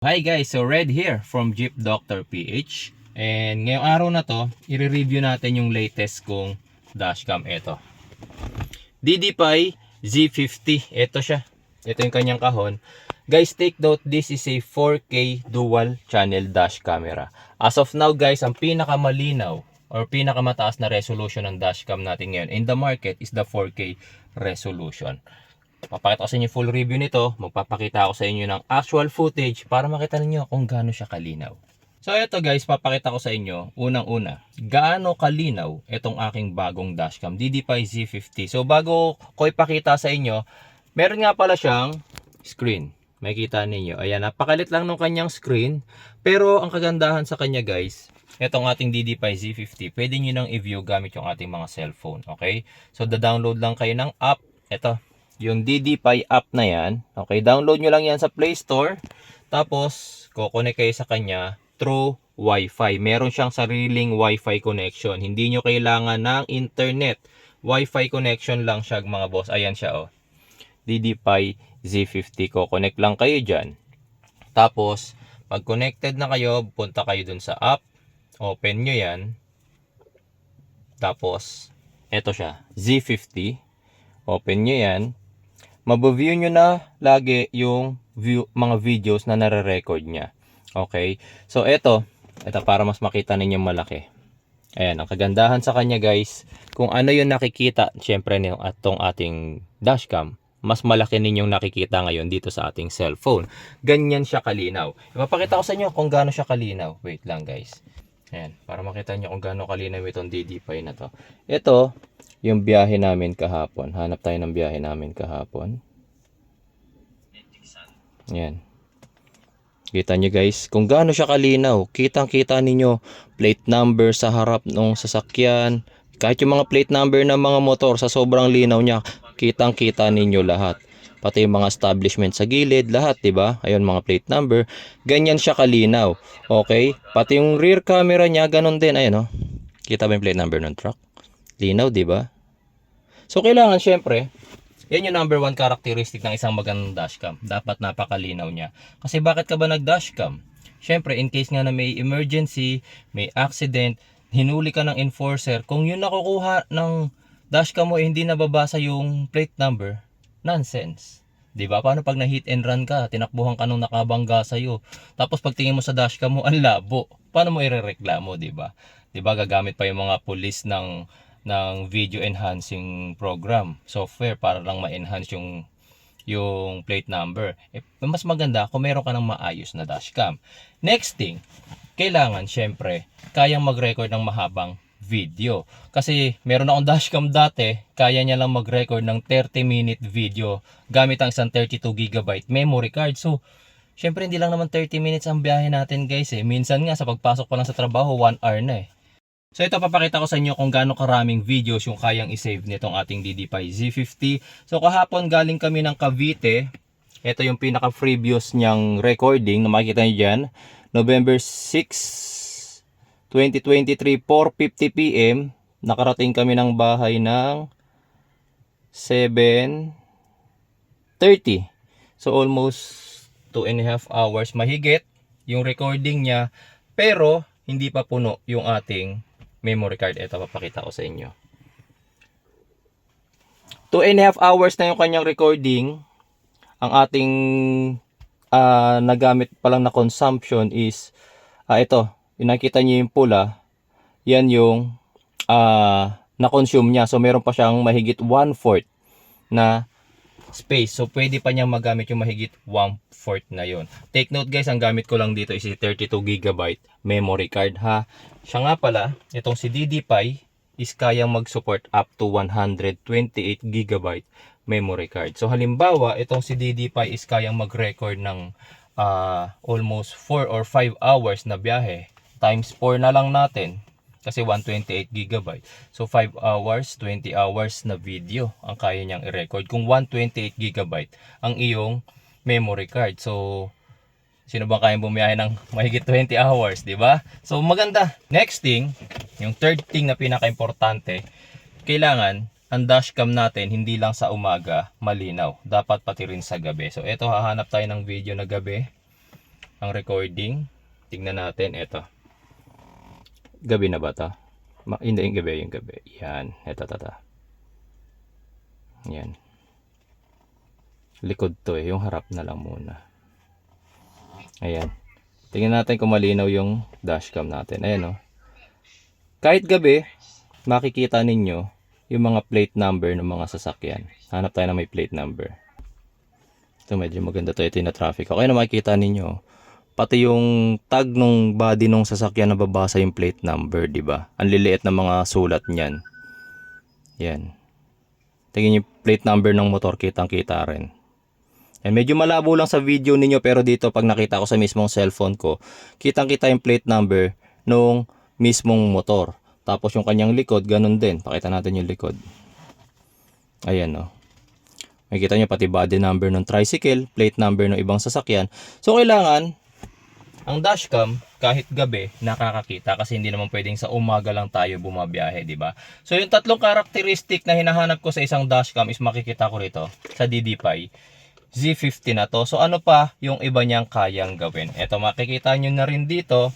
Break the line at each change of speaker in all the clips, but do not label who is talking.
Hi guys, so Red here from Jeep Dr. PH. And ngayong araw na to, i-review natin yung latest kong dashcam. Ito, DDPi Z50. Ito siya. Ito yung kanyang kahon. Guys, take note, this is a 4K dual channel dash camera. As of now guys, ang pinakamalinaw or pinakamataas na resolution ng dashcam natin ngayon in the market is the 4K resolution. Papakita ko sa inyo full review nito. Magpapakita ako sa inyo ng actual footage para makita niyo kung gaano siya kalinaw. So ito guys, papakita ko sa inyo unang-una gaano kalinaw itong aking bagong dashcam DDPi Z50. So bago ko ipakita sa inyo, meron nga pala siyang screen. Makikita ninyo. Ayan, napakalit lang ng kanyang screen. Pero ang kagandahan sa kanya guys, itong ating DDPi Z50, pwede nyo nang i-view gamit yung ating mga cellphone. Okay? So da-download lang kayo ng app. Ito, yung DDPi app na yan. Okay, download nyo lang yan sa Play Store. Tapos, kukonek kayo sa kanya through Wi-Fi. Meron siyang sariling Wi-Fi connection. Hindi nyo kailangan ng internet. Wi-Fi connection lang siya mga boss. Ayan siya oh. DDPi Z50. Kukonek lang kayo dyan. Tapos, pag connected na kayo, punta kayo dun sa app. Open nyo yan. Tapos, eto siya. Z50. Open nyo yan. Mabaview nyo na lagi yung mga videos na nare-record niya. Okay? So, ito para mas makita ninyo malaki. Ayan, ang kagandahan sa kanya guys, kung ano yung nakikita, syempre itong ating dashcam, mas malaki ninyong nakikita ngayon dito sa ating cellphone. Ganyan siya kalinaw. Ipapakita ko sa inyo kung gaano siya kalinaw. Wait lang guys. Ayan, para makita nyo kung gaano kalinaw itong DDPi na to. Ito, yung biyahe namin kahapon. Hanap tayo ng biyahe namin kahapon. Ayan. Kita nyo guys, kung gaano siya kalinaw. Kitang-kita ninyo plate number sa harap ng sasakyan. Kahit yung mga plate number ng mga motor sa sobrang linaw niya, kitang-kita ninyo lahat. Pati yung mga establishment sa gilid, lahat, 'di ba? Ayun mga plate number, ganyan siya kalinaw. Okay? Pati yung rear camera niya ganun din, ayun oh. Kita ba yung plate number ng truck? Linaw, 'di ba? So kailangan syempre, yan yung number 1 characteristic ng isang magandang dashcam. Dapat napakalinaw niya. Kasi bakit ka ba nag-dashcam? Syempre, in case nga na may emergency, may accident, hinuli ka ng enforcer, kung yun nakukuha ng dashcam mo hindi nababasa yung plate number, nonsense. 'Di ba? Paano pag na-hit and run ka, tinakbuhan ka nung nakabangga sa iyo. Tapos pagtingin mo sa dashcam mo, ang labo. Paano mo irereklamo, 'di ba? 'Di ba gagamit pa yung mga police ng video enhancing program, software para lang ma-enhance yung plate number. Mas maganda kung meron ka ng maayos na dashcam. Next thing, kailangan syempre kayang mag-record ng mahabang video. Kasi meron akong dashcam dati, kaya niya lang mag-record ng 30-minute video gamit ang isang 32GB memory card. So, syempre hindi lang naman 30 minutes ang biyahe natin guys eh. Minsan nga sa pagpasok pa lang sa trabaho, 1 hour na eh. So ito papakita ko sa inyo kung gaano karaming videos yung kayang i-save nitong ating DDPi Z50. So kahapon galing kami ng Cavite. Ito yung pinaka-previous niyang recording na makikita nyo dyan. November 6, 2023, 4:50 PM. Nakarating kami ng bahay ng 7:30. So almost 2.5 hours mahigit yung recording niya. Pero hindi pa puno yung ating memory card. Ito papakita ko sa inyo. 2.5 hours na yung kanyang recording. Ang ating nagamit pa lang na consumption is ito, nakita niyo yung pula, yan yung na-consume niya. So meron pa siyang mahigit 1/4 na space. So pwede pa niyang magamit yung mahigit 1/4 na yon. Take note guys, ang gamit ko lang dito is 32GB memory card ha. Siya nga pala, itong si DDPi is kayang mag-support up to 128GB memory card. So halimbawa, itong si DDPi is kayang mag-record ng almost 4 or 5 hours na biyahe. Times 4 na lang natin. Kasi 128GB. So 5 hours, 20 hours na video ang kaya niyang i-record. Kung 128GB ang iyong memory card. So sino ba kayang bumiyahe ng mahigit 20 hours, di ba? So maganda. Next thing, yung third thing na pinaka-importante, kailangan ang dashcam natin hindi lang sa umaga malinaw. Dapat pati rin sa gabi. So ito, hahanap tayo ng video na gabi. ang recording. Tingnan natin, eto. Gabi na ba to? Hindi, yung gabi. Yan, eto. Yan. Likod to yung harap na lang muna. Ayan. Tingnan natin kung malinaw yung dashcam natin. Ayan, oh. Kahit gabi, makikita ninyo yung mga plate number ng mga sasakyan. Hanap tayo na may plate number. Ito medyo maganda to. Ito yung na-traffic. Okay na makikita ninyo. Pati yung tag ng body ng sasakyan nababasa yung plate number, di ba? Ang liliit na mga sulat niyan. Yan. Tingin yung plate number ng motor, kitang-kita rin. And medyo malabo lang sa video ninyo, pero dito pag nakita ko sa mismong cellphone ko, kitang-kita yung plate number nung mismong motor. Tapos yung kanyang likod, ganun din. Pakita natin yung likod. Ayan, no. Makikita nyo pati body number ng tricycle, plate number ng ibang sasakyan. So kailangan ang dashcam kahit gabi nakakakita, kasi hindi naman pwedeng sa umaga lang tayo bumabiyahe, di ba? So yung tatlong karakteristik na hinahanap ko sa isang dashcam is makikita ko rito sa DDPi Z50 na to. So ano pa yung iba niyang kayang gawin? Ito, makikita nyo na rin dito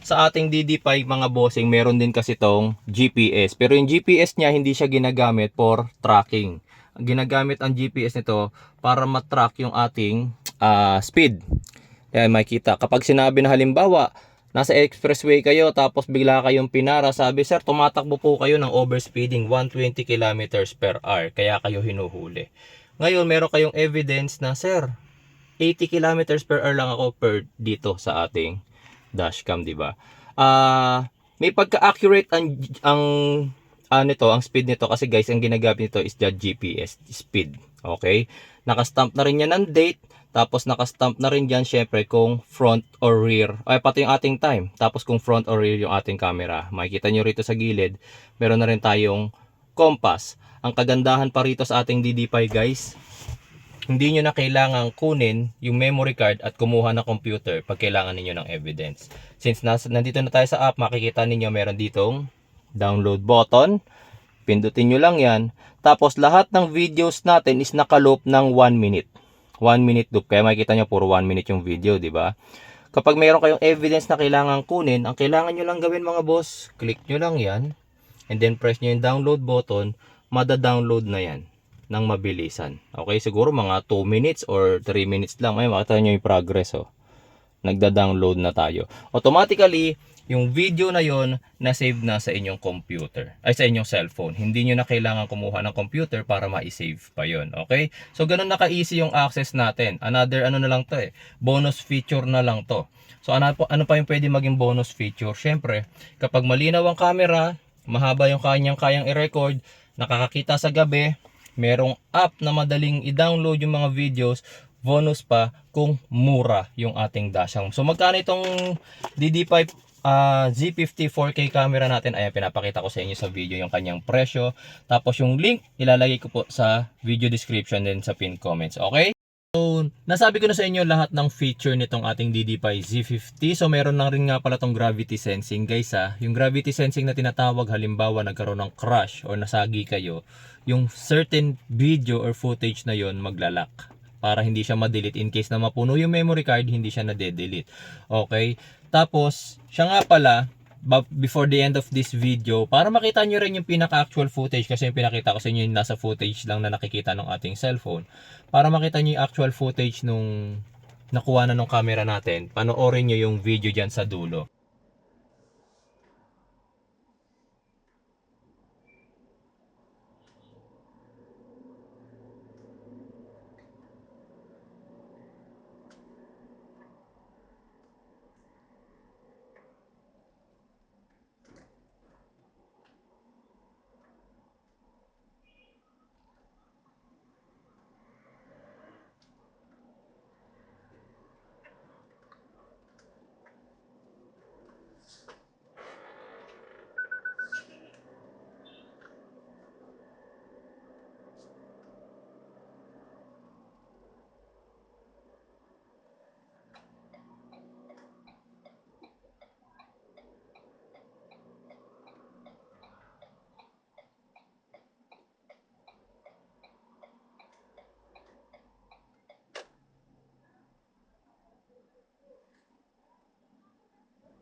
sa ating DDPi mga bossing, meron din kasi tong GPS. Pero yung GPS niya hindi siya ginagamit for tracking. Ginagamit ang GPS nito para matrack yung ating speed. Yan, makikita. Kapag sinabi na halimbawa, nasa expressway kayo tapos bigla kayong pinara, sabi, sir, tumatakbo po kayo ng overspeeding 120 kilometers per hour, kaya kayo hinuhuli. Ngayon, meron kayong evidence na, sir, 80 kilometers per hour lang ako per dito sa ating dashcam, di ba? May pagka-accurate ang speed nito kasi guys, ang ginagamit nito is the GPS speed. Okay? Nakastamp na rin yan ng date, tapos nakastamp na rin dyan syempre kung front or rear, ay pati yung ating time, tapos kung front or rear yung ating camera. Makikita nyo rito sa gilid, meron na rin tayong compass. Ang kagandahan pa rito sa ating DDPi guys, hindi nyo na kailangan kunin yung memory card at kumuha ng computer pag kailangan ninyo ng evidence. Since nandito na tayo sa app, makikita ninyo meron ditong download button. Pindutin nyo lang yan. Tapos lahat ng videos natin is nakaloop ng 1 minute. 1 minute loop. Kaya makikita nyo puro 1 minute yung video, di ba? Kapag meron kayong evidence na kailangan kunin, ang kailangan nyo lang gawin mga boss, click nyo lang yan. And then press nyo yung download button. Mada-download na yan ng mabilisan. Okay, siguro mga 2 minutes or 3 minutes lang. Ay, makita nyo yung progress, oh. Nagda-download na tayo. Automatically, yung video na yon na-save na sa inyong computer. Ay, sa inyong cellphone. Hindi nyo na kailangan kumuha ng computer para ma-save pa yon. Okay? So, ganun naka-easy yung access natin. Another, ano na lang to bonus feature na lang to. So, ano pa yung pwede maging bonus feature? Syempre, kapag malinaw ang camera, mahaba yung kayang i-record, nakakakita sa gabi, merong app na madaling i-download yung mga videos, bonus pa kung mura yung ating dashcam. So magkano itong DDPi Z50 4K camera natin? Ayan, pinapakita ko sa inyo sa video yung kanyang presyo. Tapos yung link, ilalagay ko po sa video description din sa pin comments. Okay? So, nasabi ko na sa inyo lahat ng feature nitong ating DDPi Z50. So, meron na rin nga pala tong gravity sensing guys ha. Yung gravity sensing na tinatawag, halimbawa nagkaroon ng crash or nasagi kayo, yung certain video or footage na yon maglalak para hindi siya ma-delete. In case na mapuno yung memory card, hindi siya na-delete. Okay? Tapos, siya nga pala, before the end of this video, para makita nyo rin yung pinaka-actual footage, kasi yung pinakita ko sa inyo yung nasa footage lang na nakikita ng ating cellphone. Para makita nyo yung actual footage nung nakuha na ng camera natin, panoorin nyo yung video dyan sa dulo.